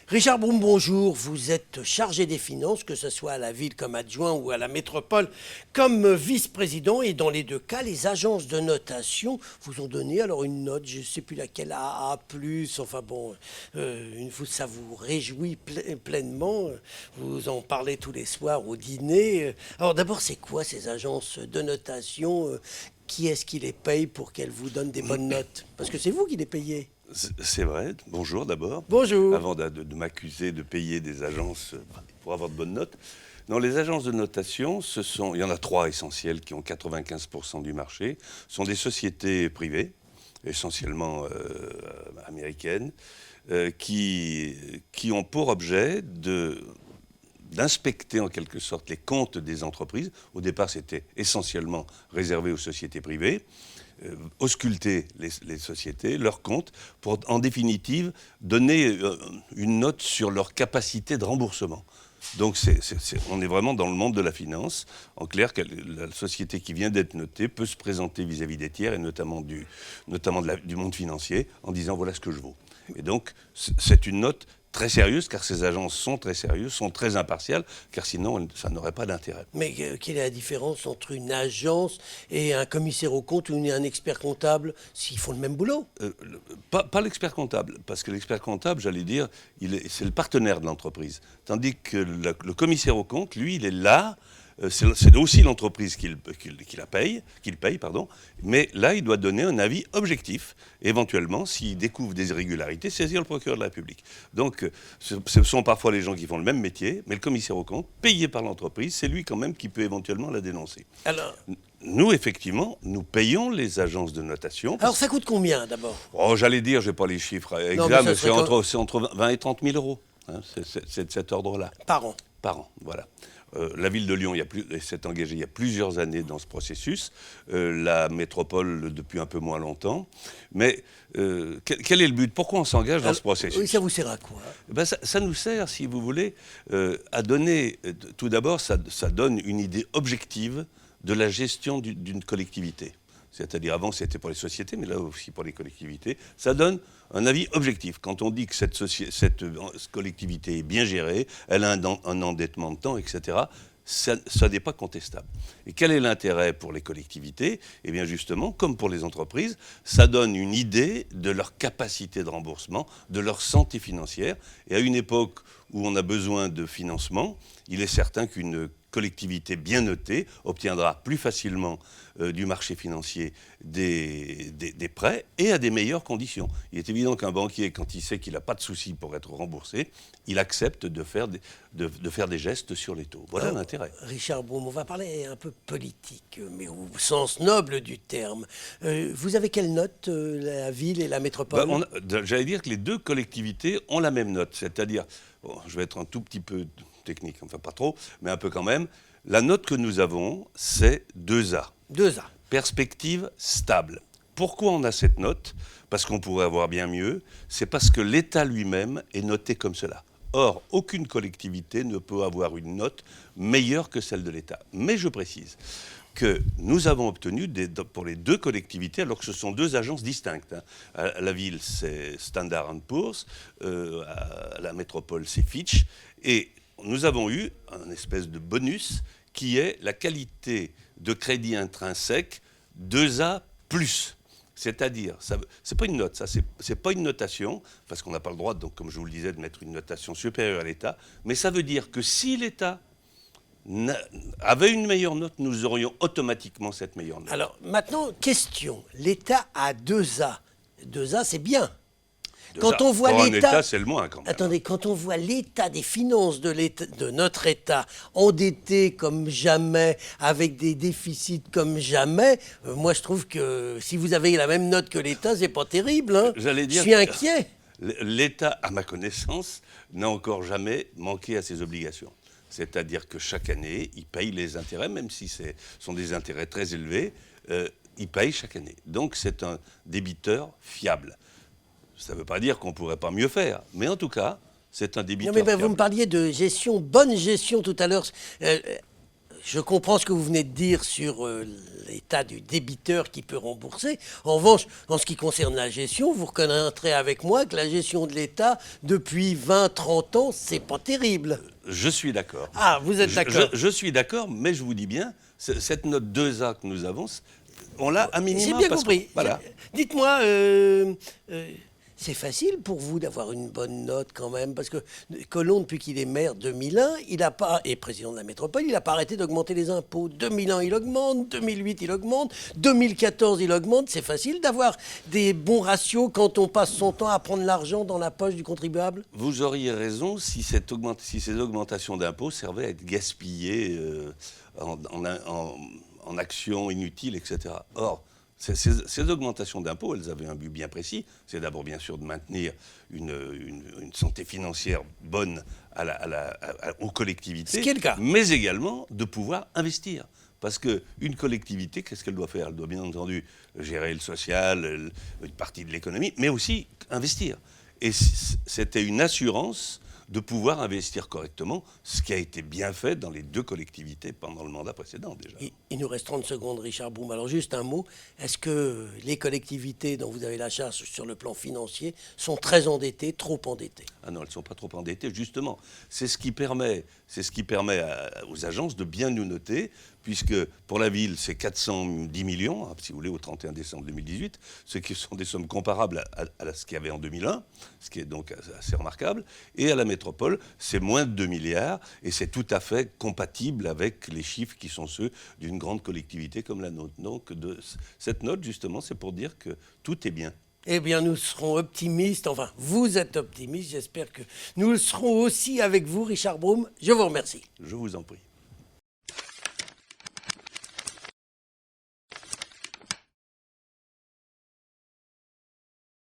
Richard Broum, bonjour. Vous êtes chargé des finances, que ce soit à la ville comme adjoint ou à la métropole comme vice-président. Et dans les deux cas, les agences de notation vous ont donné alors une note, je ne sais plus laquelle, A+, enfin bon, ça vous réjouit pleinement. Vous en parlez tous les soirs au dîner. Alors d'abord, c'est quoi ces agences de notation? Qui est-ce qui les paye pour qu'elles vous donnent des bonnes notes? Parce que c'est vous qui les payez. C'est vrai. Bonjour d'abord. Bonjour. Avant de m'accuser de payer des agences pour avoir de bonnes notes. Non, les agences de notation, il y en a trois essentielles qui ont 95% du marché. Ce sont des sociétés privées, essentiellement américaines, qui ont pour objet d'inspecter en quelque sorte les comptes des entreprises. Au départ, c'était essentiellement réservé aux sociétés privées. Ausculter les sociétés, leurs comptes, pour en définitive donner une note sur leur capacité de remboursement. Donc on est vraiment dans le monde de la finance. En clair, la société qui vient d'être notée peut se présenter vis-à-vis des tiers, et notamment du monde financier, en disant voilà ce que je vaux. Et donc c'est une note très sérieuse, car ces agences sont très sérieuses, sont très impartiales, car sinon ça n'aurait pas d'intérêt. Mais quelle est la différence entre une agence et un commissaire aux comptes ou un expert comptable, s'ils font le même boulot? Pas l'expert comptable, parce que l'expert comptable, j'allais dire, c'est le partenaire de l'entreprise. Tandis que le commissaire aux comptes, lui, il est là. C'est aussi l'entreprise qu'il paye, mais là, il doit donner un avis objectif. Éventuellement, s'il découvre des irrégularités, saisir le procureur de la République. Donc, ce sont parfois les gens qui font le même métier, mais le commissaire aux comptes, payé par l'entreprise, c'est lui quand même qui peut éventuellement la dénoncer. Alors, nous, effectivement, nous payons les agences de notation. Alors ça coûte combien, d'abord? Oh, j'allais dire, je n'ai pas les chiffres exacts, mais c'est entre 20 et 30 000 euros. Hein, c'est de cet ordre-là. Par an? Par an, voilà. La ville de Lyon s'est engagée il y a plusieurs années dans ce processus, la métropole depuis un peu moins longtemps. Mais quel est le but? Pourquoi on s'engage dans ce processus? Oui, ça vous sert à quoi? Ça nous sert, si vous voulez, à donner, tout d'abord, ça donne une idée objective de la gestion d'une collectivité. C'est-à-dire, avant, c'était pour les sociétés, mais là aussi pour les collectivités. Ça donne un avis objectif. Quand on dit que cette collectivité est bien gérée, elle a un endettement de temps, etc., ça n'est pas contestable. Et quel est l'intérêt pour les collectivités? Eh bien, justement, comme pour les entreprises, ça donne une idée de leur capacité de remboursement, de leur santé financière. Et à une époque où on a besoin de financement, il est certain qu'une collectivité bien notée obtiendra plus facilement du marché financier des prêts et à des meilleures conditions. Il est évident qu'un banquier, quand il sait qu'il n'a pas de souci pour être remboursé, il accepte de faire des gestes sur les taux. Voilà l'intérêt. Richard Broum, on va parler un peu politique, mais au sens noble du terme. Vous avez quelle note, la ville et la métropole? J'allais dire que les deux collectivités ont la même note, c'est-à-dire, je vais être un tout petit peu technique, enfin pas trop, mais un peu quand même. La note que nous avons, c'est 2A. 2A. Perspective stable. Pourquoi on a cette note? Parce qu'on pourrait avoir bien mieux. C'est parce que l'État lui-même est noté comme cela. Or, aucune collectivité ne peut avoir une note meilleure que celle de l'État. Mais je précise que nous avons obtenu pour les deux collectivités, alors que ce sont deux agences distinctes. À la ville, c'est Standard & Poor's, à la métropole, c'est Fitch, et nous avons eu un espèce de bonus qui est la qualité de crédit intrinsèque 2A+. C'est-à-dire, c'est pas une note, ça, c'est pas une notation, parce qu'on n'a pas le droit, donc, comme je vous le disais, de mettre une notation supérieure à l'État, mais ça veut dire que si l'État avait une meilleure note, nous aurions automatiquement cette meilleure note. Alors, maintenant, question. L'État a 2A. 2A, c'est bien. Quand on voit l'État, c'est le moins quand même. Attendez, quand on voit l'état des finances de notre État, endetté comme jamais, avec des déficits comme jamais, moi je trouve que si vous avez la même note que l'État, c'est pas terrible. Hein. Je suis inquiet. L'État, à ma connaissance, n'a encore jamais manqué à ses obligations. C'est-à-dire que chaque année, il paye les intérêts, même si ce sont des intérêts très élevés, il paye chaque année. Donc c'est un débiteur fiable. Ça ne veut pas dire qu'on ne pourrait pas mieux faire, mais en tout cas, c'est un débiteur. Non, mais vous me parliez de gestion, bonne gestion tout à l'heure. Je comprends ce que vous venez de dire sur l'état du débiteur qui peut rembourser. En revanche, en ce qui concerne la gestion, vous reconnaîtrez avec moi que la gestion de l'État, depuis 20-30 ans, c'est pas terrible. Je suis d'accord. Ah, vous êtes d'accord. Je suis d'accord, mais je vous dis bien, cette note 2A que nous avons, on l'a à minima. J'ai bien parce compris. que, voilà. Dites-moi, c'est facile pour vous d'avoir une bonne note quand même, parce que Collomb, depuis qu'il est maire 2001, il n'a pas, et président de la métropole, il n'a pas arrêté d'augmenter les impôts. 2001, il augmente, 2008, il augmente, 2014, il augmente. C'est facile d'avoir des bons ratios quand on passe son temps à prendre l'argent dans la poche du contribuable? Vous auriez raison si ces augmentations d'impôts servaient à être gaspillées en actions inutiles, etc. Or, ces augmentations d'impôts, elles avaient un but bien précis. C'est d'abord, bien sûr, de maintenir une santé financière bonne aux collectivités, Ce qui est le cas. mais également de pouvoir investir. Parce qu'une collectivité, qu'est-ce qu'elle doit faire? Elle doit bien entendu gérer le social, une partie de l'économie, mais aussi investir. Et c'était une assurance de pouvoir investir correctement, ce qui a été bien fait dans les deux collectivités pendant le mandat précédent déjà. Il nous reste 30 secondes, Richard Brome. Alors juste un mot, est-ce que les collectivités dont vous avez la charge sur le plan financier sont très endettées, trop endettées? Ah non, elles ne sont pas trop endettées, justement. C'est ce qui permet aux agences de bien nous noter, puisque pour la ville, c'est 410 millions, si vous voulez, au 31 décembre 2018, ce qui sont des sommes comparables à ce qu'il y avait en 2001, ce qui est donc assez remarquable. Et à la métropole, c'est moins de 2 milliards, et c'est tout à fait compatible avec les chiffres qui sont ceux d'une grande collectivité comme la nôtre. Donc, cette note, justement, c'est pour dire que tout est bien. Eh bien, nous serons optimistes. Enfin, vous êtes optimiste. J'espère que nous le serons aussi avec vous, Richard Brome. Je vous remercie. Je vous en prie.